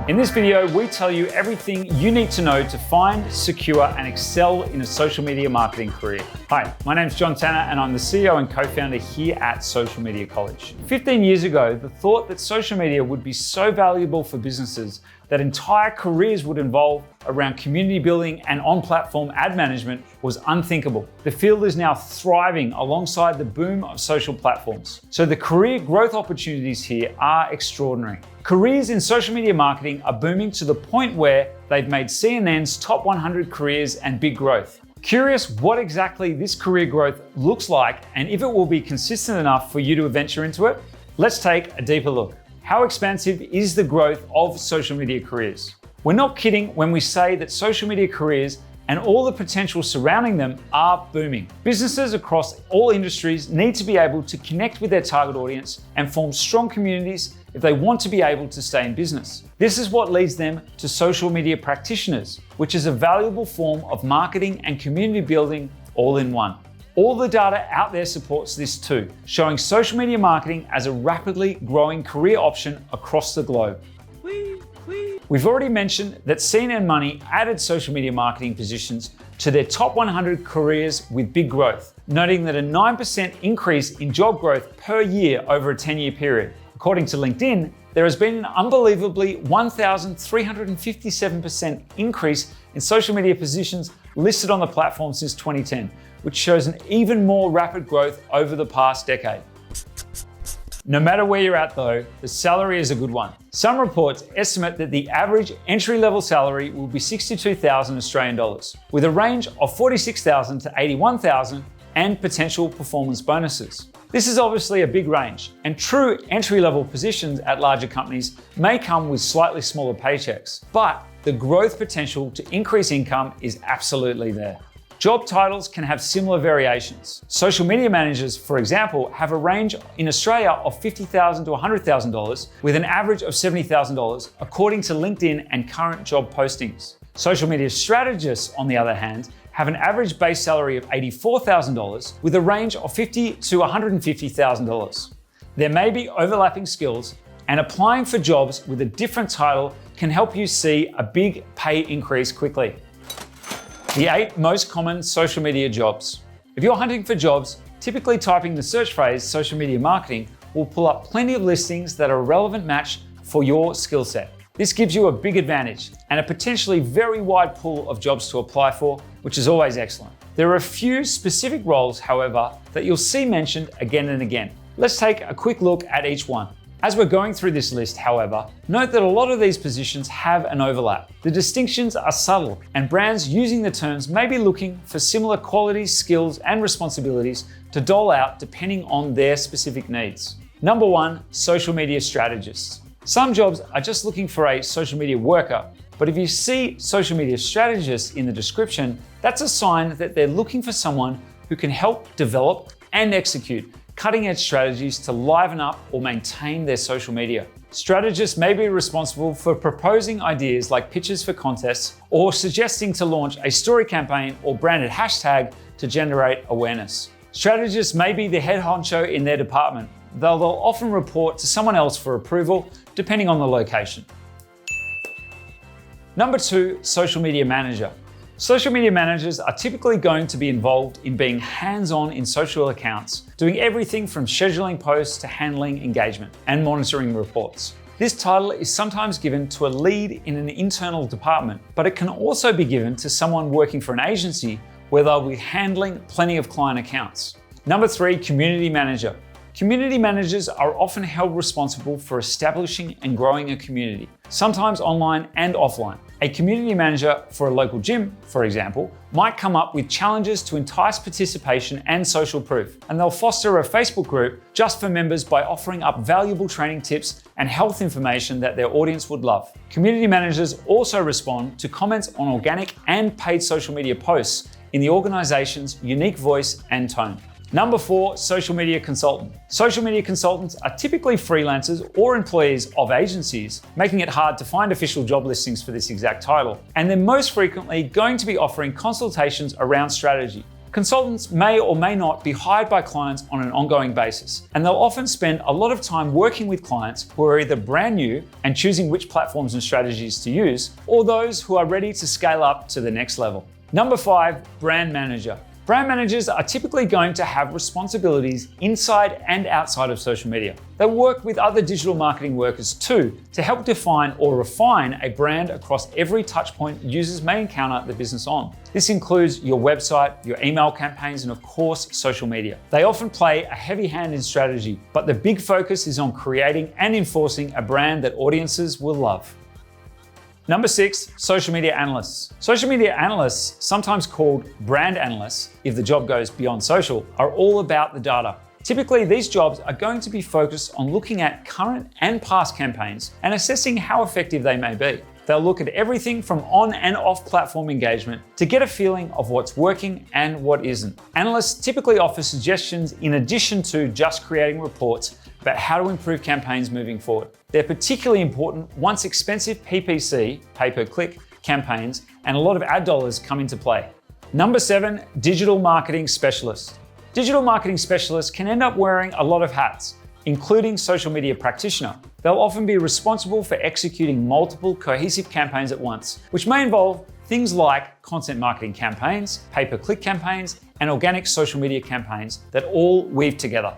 In this video, we tell you everything you need to know to find, secure, and excel in a social media marketing career. Hi, my name's John Tanner, and I'm the CEO and co-founder here at Social Media College. 15 years ago, the thought that social media would be so valuable for businesses that entire careers would evolve around community building and on-platform ad management was unthinkable. The field is now thriving alongside the boom of social platforms. So the career growth opportunities here are extraordinary. Careers in social media marketing are booming to the point where they've made CNN's top 100 careers and big growth. Curious what exactly this career growth looks like and if it will be consistent enough for you to venture into it? Let's take a deeper look. How expansive is the growth of social media careers? We're not kidding when we say that social media careers and all the potential surrounding them are booming. Businesses across all industries need to be able to connect with their target audience and form strong communities if they want to be able to stay in business. This is what leads them to social media practitioners, which is a valuable form of marketing and community building all in one. All the data out there supports this too, showing social media marketing as a rapidly growing career option across the globe. We've already mentioned that CNN Money added social media marketing positions to their top 100 careers with big growth, noting that a 9% increase in job growth per year over a 10-year period. According to LinkedIn, there has been an unbelievably 1,357% increase in social media positions listed on the platform since 2010, which shows an even more rapid growth over the past decade. No matter where you're at though, the salary is a good one. Some reports estimate that the average entry-level salary will be 62,000 Australian dollars, with a range of 46,000 to 81,000 and potential performance bonuses. This is obviously a big range, and true entry-level positions at larger companies may come with slightly smaller paychecks, but the growth potential to increase income is absolutely there. Job titles can have similar variations. Social media managers, for example, have a range in Australia of $50,000 to $100,000 with an average of $70,000 according to LinkedIn and current job postings. Social media strategists, on the other hand, have an average base salary of $84,000 with a range of $50,000 to $150,000. There may be overlapping skills, and applying for jobs with a different title can help you see a big pay increase quickly. The 8 most common social media jobs. If you're hunting for jobs, typically typing the search phrase social media marketing will pull up plenty of listings that are a relevant match for your skill set. This gives you a big advantage and a potentially very wide pool of jobs to apply for, which is always excellent. There are a few specific roles, however, that you'll see mentioned again and again. Let's take a quick look at each one. As we're going through this list, however, note that a lot of these positions have an overlap. The distinctions are subtle, and brands using the terms may be looking for similar qualities, skills, and responsibilities to dole out depending on their specific needs. Number 1, social media strategists. Some jobs are just looking for a social media worker, but if you see social media strategist in the description, that's a sign that they're looking for someone who can help develop and execute cutting-edge strategies to liven up or maintain their social media. Strategists may be responsible for proposing ideas like pitches for contests or suggesting to launch a story campaign or branded hashtag to generate awareness. Strategists may be the head honcho in their department, though they'll often report to someone else for approval, depending on the location. Number 2, social media manager. Social media managers are typically going to be involved in being hands-on in social accounts, doing everything from scheduling posts to handling engagement and monitoring reports. This title is sometimes given to a lead in an internal department, but it can also be given to someone working for an agency where they'll be handling plenty of client accounts. Number 3, community manager. Community managers are often held responsible for establishing and growing a community, sometimes online and offline. A community manager for a local gym, for example, might come up with challenges to entice participation and social proof, and they'll foster a Facebook group just for members by offering up valuable training tips and health information that their audience would love. Community managers also respond to comments on organic and paid social media posts in the organization's unique voice and tone. Number 4, social media consultant. Social media consultants are typically freelancers or employees of agencies, making it hard to find official job listings for this exact title. And they're most frequently going to be offering consultations around strategy. Consultants may or may not be hired by clients on an ongoing basis, and they'll often spend a lot of time working with clients who are either brand new and choosing which platforms and strategies to use, or those who are ready to scale up to the next level. Number 5, brand manager. Brand managers are typically going to have responsibilities inside and outside of social media. They work with other digital marketing workers too to help define or refine a brand across every touchpoint users may encounter the business on. This includes your website, your email campaigns, and of course, social media. They often play a heavy hand in strategy, but the big focus is on creating and enforcing a brand that audiences will love. Number 6, social media analysts. Social media analysts, sometimes called brand analysts, if the job goes beyond social, are all about the data. Typically, these jobs are going to be focused on looking at current and past campaigns and assessing how effective they may be. They'll look at everything from on and off platform engagement to get a feeling of what's working and what isn't. Analysts typically offer suggestions in addition to just creating reports about how to improve campaigns moving forward. They're particularly important once expensive PPC, pay-per-click, campaigns and a lot of ad dollars come into play. Number 7, digital marketing specialist. Digital marketing specialists can end up wearing a lot of hats, including social media practitioner. They'll often be responsible for executing multiple cohesive campaigns at once, which may involve things like content marketing campaigns, pay-per-click campaigns, and organic social media campaigns that all weave together.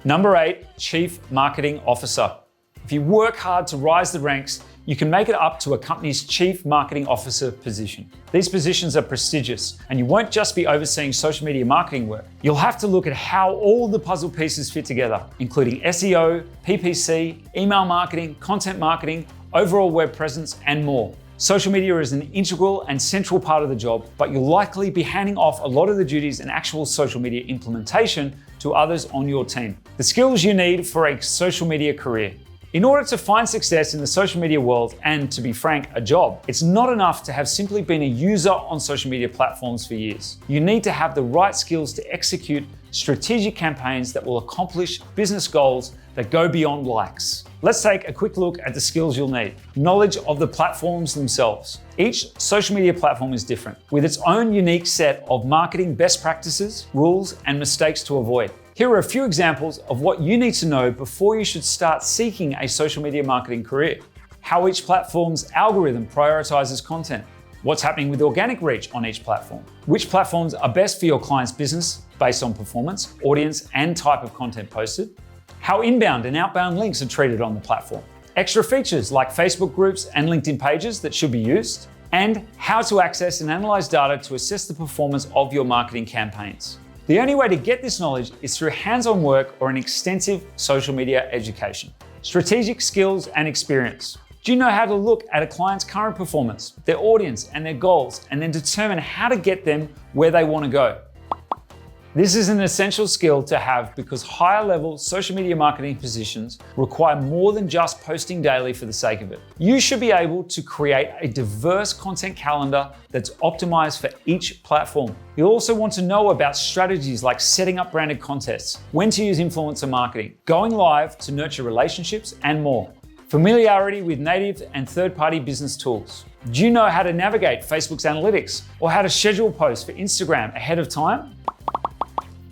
Number 8, Chief Marketing Officer. If you work hard to rise the ranks, you can make it up to a company's Chief Marketing Officer position. These positions are prestigious, and you won't just be overseeing social media marketing work. You'll have to look at how all the puzzle pieces fit together, including SEO, PPC, email marketing, content marketing, overall web presence, and more. Social media is an integral and central part of the job, but you'll likely be handing off a lot of the duties and actual social media implementation to others on your team. The skills you need for a social media career. In order to find success in the social media world and, to be frank, a job, it's not enough to have simply been a user on social media platforms for years. You need to have the right skills to execute strategic campaigns that will accomplish business goals that go beyond likes. Let's take a quick look at the skills you'll need. Knowledge of the platforms themselves. Each social media platform is different, with its own unique set of marketing best practices, rules, and mistakes to avoid. Here are a few examples of what you need to know before you should start seeking a social media marketing career. How each platform's algorithm prioritizes content. What's happening with organic reach on each platform. Which platforms are best for your client's business based on performance, audience, and type of content posted. How inbound and outbound links are treated on the platform. Extra features like Facebook groups and LinkedIn pages that should be used. And how to access and analyze data to assess the performance of your marketing campaigns. The only way to get this knowledge is through hands-on work or an extensive social media education. Strategic skills and experience. Do you know how to look at a client's current performance, their audience, and their goals, and then determine how to get them where they want to go? This is an essential skill to have because higher level social media marketing positions require more than just posting daily for the sake of it. You should be able to create a diverse content calendar that's optimized for each platform. You'll also want to know about strategies like setting up branded contests, when to use influencer marketing, going live to nurture relationships, and more. Familiarity with native and third-party business tools. Do you know how to navigate Facebook's analytics or how to schedule posts for Instagram ahead of time?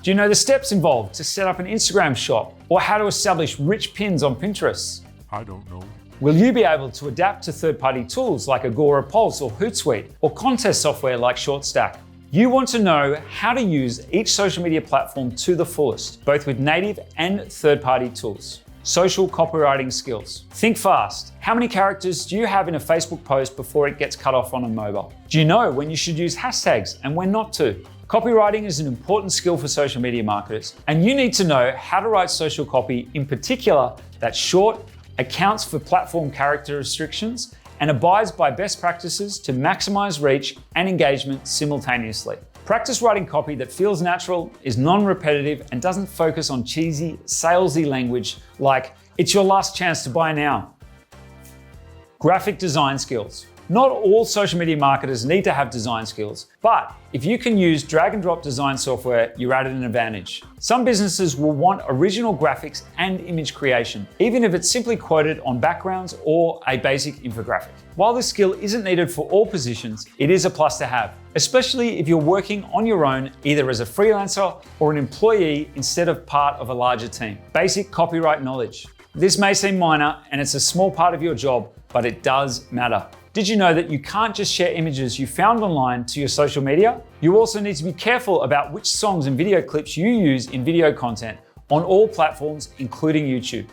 Do you know the steps involved to set up an Instagram shop or how to establish rich pins on Pinterest? I don't know. Will you be able to adapt to third-party tools like Agora Pulse or Hootsuite or contest software like ShortStack? You want to know how to use each social media platform to the fullest, both with native and third-party tools. Social copywriting skills. Think fast. How many characters do you have in a Facebook post before it gets cut off on a mobile? Do you know when you should use hashtags and when not to? Copywriting is an important skill for social media marketers, and you need to know how to write social copy in particular that's short, accounts for platform character restrictions, and abides by best practices to maximize reach and engagement simultaneously. Practice writing copy that feels natural, is non-repetitive, and doesn't focus on cheesy, salesy language like, "It's your last chance to buy now." Graphic design skills. Not all social media marketers need to have design skills, but if you can use drag and drop design software, you're at an advantage. Some businesses will want original graphics and image creation, even if it's simply quoted on backgrounds or a basic infographic. While this skill isn't needed for all positions, it is a plus to have, especially if you're working on your own, either as a freelancer or an employee instead of part of a larger team. Basic copyright knowledge. This may seem minor and it's a small part of your job, but it does matter. Did you know that you can't just share images you found online to your social media? You also need to be careful about which songs and video clips you use in video content on all platforms, including YouTube.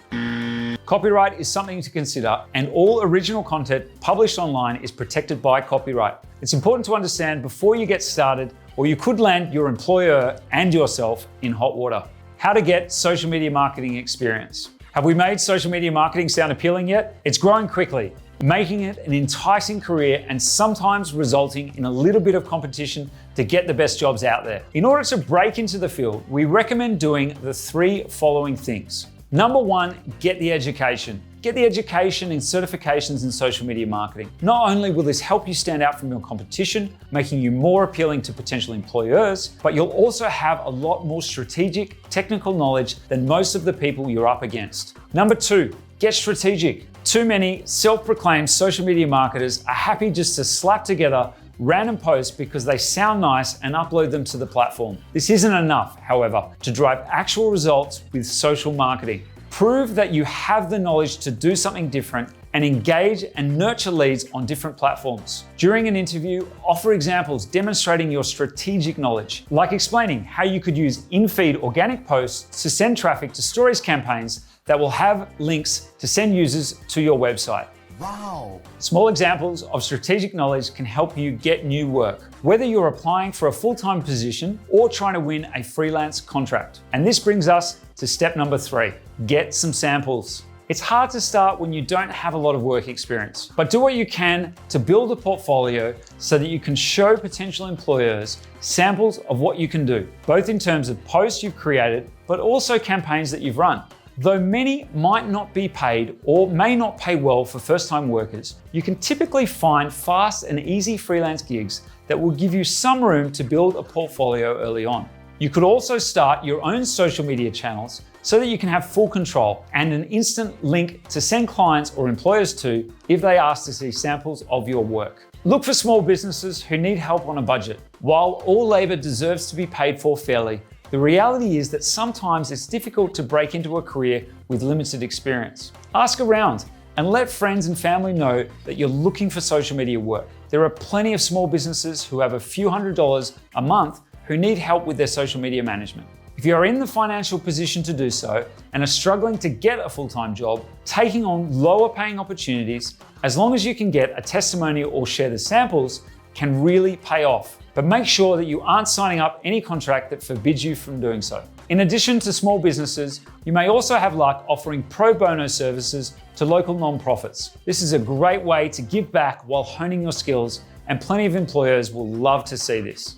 Copyright is something to consider, and all original content published online is protected by copyright. It's important to understand before you get started, or you could land your employer and yourself in hot water. How to get social media marketing experience. Have we made social media marketing sound appealing yet? It's growing quickly, making it an enticing career and sometimes resulting in a little bit of competition to get the best jobs out there. In order to break into the field, we recommend doing the 3 following things. Number 1, get the education. Get the education and certifications in social media marketing. Not only will this help you stand out from your competition, making you more appealing to potential employers, but you'll also have a lot more strategic, technical knowledge than most of the people you're up against. Number 2, get strategic. Too many self-proclaimed social media marketers are happy just to slap together random posts because they sound nice and upload them to the platform. This isn't enough, however, to drive actual results with social marketing. Prove that you have the knowledge to do something different and engage and nurture leads on different platforms. During an interview, offer examples demonstrating your strategic knowledge, like explaining how you could use in-feed organic posts to send traffic to stories campaigns that will have links to send users to your website. Wow. Small examples of strategic knowledge can help you get new work, whether you're applying for a full-time position or trying to win a freelance contract. And this brings us to step number 3, get some samples. It's hard to start when you don't have a lot of work experience, but do what you can to build a portfolio so that you can show potential employers samples of what you can do, both in terms of posts you've created, but also campaigns that you've run. Though many might not be paid or may not pay well for first-time workers, you can typically find fast and easy freelance gigs that will give you some room to build a portfolio early on. You could also start your own social media channels so that you can have full control and an instant link to send clients or employers to if they ask to see samples of your work. Look for small businesses who need help on a budget. While all labor deserves to be paid for fairly, the reality is that sometimes it's difficult to break into a career with limited experience. Ask around and let friends and family know that you're looking for social media work. There are plenty of small businesses who have a few $100s a month who need help with their social media management. If you're in the financial position to do so and are struggling to get a full-time job, taking on lower paying opportunities, as long as you can get a testimonial or share the samples, can really pay off. But make sure that you aren't signing up any contract that forbids you from doing so. In addition to small businesses, you may also have luck offering pro bono services to local nonprofits. This is a great way to give back while honing your skills, and plenty of employers will love to see this.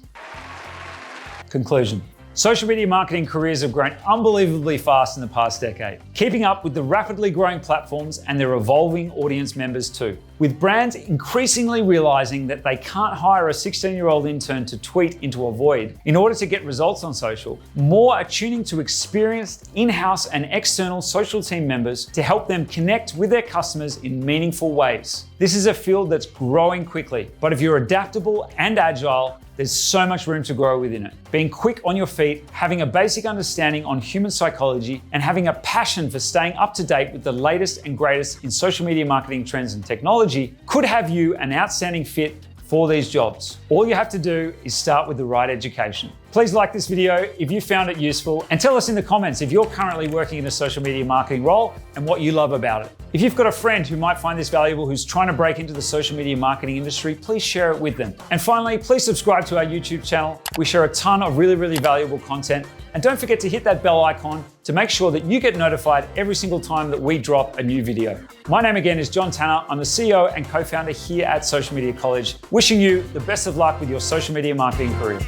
Conclusion. Social media marketing careers have grown unbelievably fast in the past decade, keeping up with the rapidly growing platforms and their evolving audience members too. With brands increasingly realizing that they can't hire a 16-year-old intern to tweet into a void in order to get results on social, more are tuning to experienced in-house and external social team members to help them connect with their customers in meaningful ways. This is a field that's growing quickly, but if you're adaptable and agile, there's so much room to grow within it. Being quick on your feet, having a basic understanding on human psychology, and having a passion for staying up to date with the latest and greatest in social media marketing trends and technology could have you an outstanding fit for these jobs. All you have to do is start with the right education. Please like this video if you found it useful, and tell us in the comments if you're currently working in a social media marketing role and what you love about it. If you've got a friend who might find this valuable who's trying to break into the social media marketing industry, please share it with them. And finally, please subscribe to our YouTube channel. We share a ton of really valuable content. And don't forget to hit that bell icon to make sure that you get notified every single time that we drop a new video. My name again is John Tanner. I'm the CEO and co-founder here at Social Media College, wishing you the best of luck with your social media marketing career.